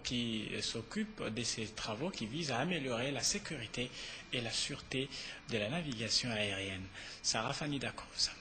qui s'occupe de ces travaux qui visent à améliorer la sécurité et la sûreté de la navigation aérienne. Sarah Fanny Dacroza.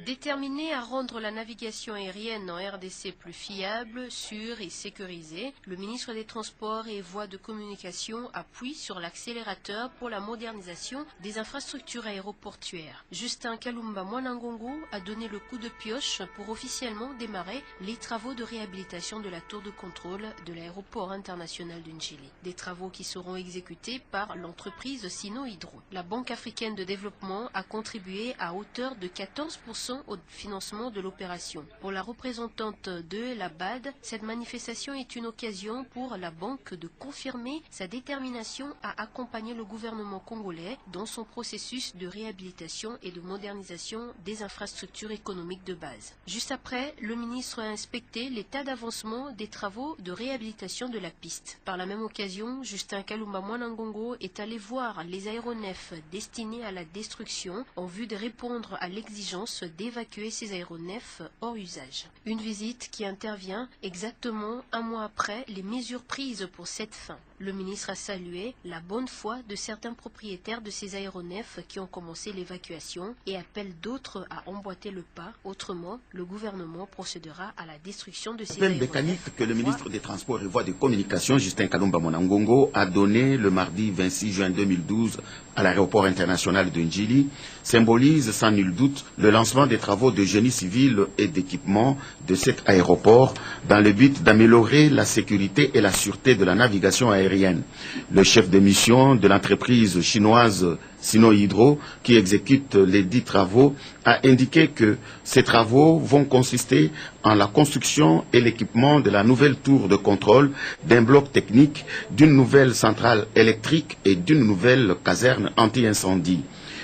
Déterminé à rendre la navigation aérienne en RDC plus fiable, sûre et sécurisée, le ministre des Transports et Voies de Communication appuie sur l'accélérateur pour la modernisation des infrastructures aéroportuaires. Justin Kalumba Mwanangongo a donné le coup de pioche pour officiellement démarrer les travaux de réhabilitation de la tour de contrôle de l'aéroport international de Njili. Des travaux qui seront exécutés par l'entreprise Sino Hydro. La Banque africaine de développement a contribué à hauteur de 14% au financement de l'opération. Pour la représentante de la BAD, cette manifestation est une occasion pour la banque de confirmer sa détermination à accompagner le gouvernement congolais dans son processus de réhabilitation et de modernisation des infrastructures économiques de base. Juste après, le ministre a inspecté l'état d'avancement des travaux de réhabilitation de la piste. Par la même occasion, Justin Kalumba Mwanangongo est allé voir les aéronefs destinés à la destruction en vue de répondre à l'exigence d'évacuer ces aéronefs hors usage. Une visite qui intervient exactement un mois après les mesures prises pour cette fin. Le ministre a salué la bonne foi de certains propriétaires de ces aéronefs qui ont commencé l'évacuation et appelle d'autres à emboîter le pas. Autrement, le gouvernement procédera à la destruction de ces aéronefs. L'appel mécanique que le ministre des Transports et Voies de Communication, Justin Kalumba Mwanangongo, a donné le mardi 26 juin 2012 à l'aéroport international de Njili symbolise sans nul doute le lancement des travaux de génie civil et d'équipement de cet aéroport dans le but d'améliorer la sécurité et la sûreté de la navigation aérienne. Le chef de mission de l'entreprise chinoise Sino Hydro, qui exécute les dits travaux, a indiqué que ces travaux vont consister en la construction et l'équipement de la nouvelle tour de contrôle, d'un bloc technique, d'une nouvelle centrale électrique et d'une nouvelle caserne anti-incendie.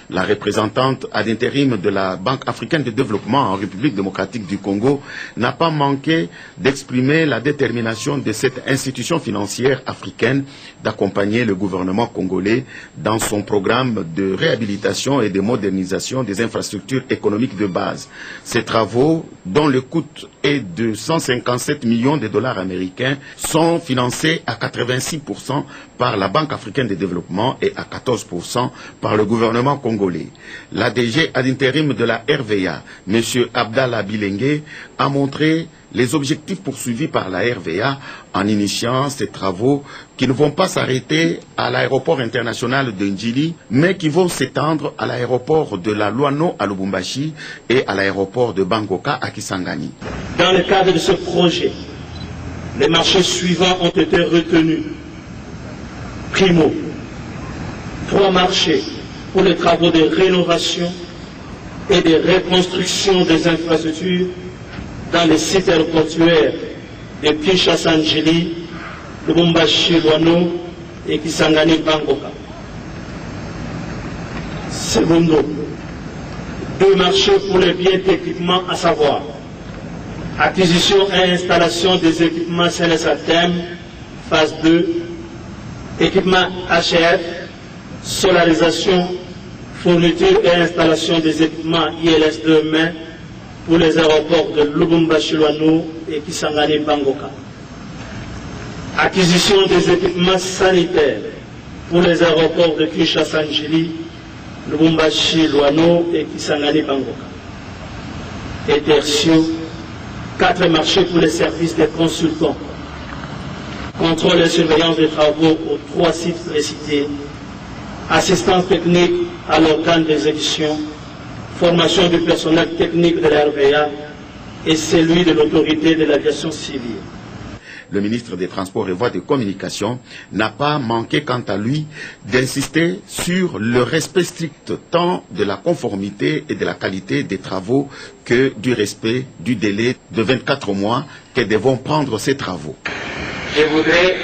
La représentante ad intérim de la Banque africaine de développement en République démocratique du Congo n'a pas manqué d'exprimer la détermination de cette institution financière africaine d'accompagner le gouvernement congolais dans son programme de réhabilitation et de modernisation des infrastructures économiques de base. Ces travaux, dont le coût est de 157 millions de dollars américains, sont financés à 86% par la Banque africaine de développement et à 14% par le gouvernement congolais. L'ADG ad intérim de la RVA, M. Abdallah Bilengue, a montré les objectifs poursuivis par la RVA en initiant ces travaux qui ne vont pas s'arrêter à l'aéroport international de Njili, mais qui vont s'étendre à l'aéroport de la Luano à Lubumbashi et à l'aéroport de Bangoka à Kisangani. Dans le cadre de ce projet, les marchés suivants ont été retenus. Primo, 3 marchés pour les travaux de rénovation et de reconstruction des infrastructures dans les sites aéroportuaires de Kinshasa-Njili, Lubumbashi-Luano et Kisangani-Bangoka. Secondo, 2 marchés pour les biens d'équipement, à savoir acquisition et installation des équipements CNSATEM, phase 2, équipement HF, solarisation, fourniture et installation des équipements ILS-2 main pour les aéroports de Lubumbashi-Luano et Kisangani-Bangoka. Acquisition des équipements sanitaires pour les aéroports de Kinshasa-Njili, Lubumbashi-Luano et Kisangani-Bangoka. Et tertio, 4 marchés pour les services des consultants. Contrôle et surveillance des travaux aux 3 sites précités. Assistance technique à l'organe d'exécution, formation du personnel technique de la RVA et celui de l'autorité de l'aviation civile. Le ministre des Transports et Voies de Communication n'a pas manqué quant à lui d'insister sur le respect strict tant de la conformité et de la qualité des travaux que du respect du délai de 24 mois que devront prendre ces travaux. Je voudrais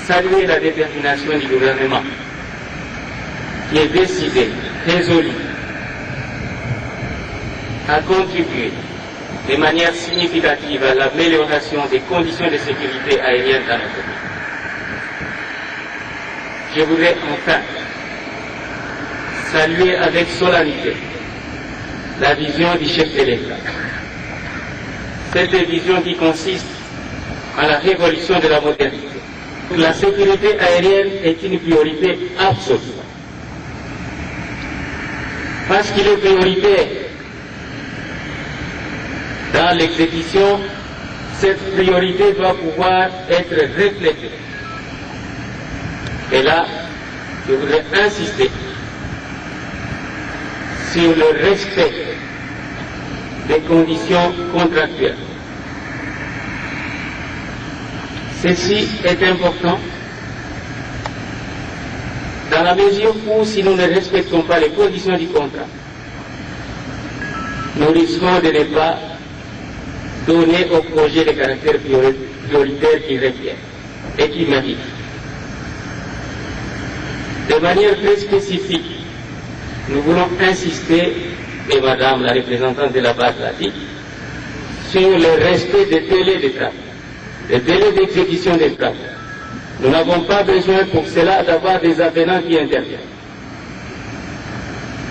saluer la détermination du gouvernement qui est décidé, résolu, à contribuer de manière significative à l'amélioration des conditions de sécurité aérienne dans notre pays. Je voudrais enfin saluer avec solennité la vision du chef de l'État. Cette vision qui consiste à la révolution de la modernité. La sécurité aérienne est une priorité absolue. Parce qu'il est prioritaire dans l'exécution, cette priorité doit pouvoir être reflétée. Et là, je voudrais insister sur le respect des conditions contractuelles. Ceci est important dans la mesure où, si nous ne respectons pas les conditions du contrat, nous risquons de ne pas donner au projet le caractère prioritaire qu'il requiert et qu'il mérite. De manière très spécifique, nous voulons insister, et Madame la représentante de la base l'a dit, sur le respect des délais de travail, des délais d'exécution des travaux. Nous n'avons pas besoin pour cela d'avoir des avenants qui interviennent.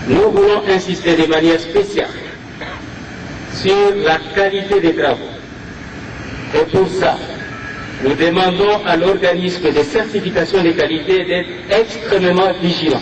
Nous voulons insister de manière spéciale sur la qualité des travaux. Et pour ça, nous demandons à l'organisme de certification de qualité d'être extrêmement vigilant.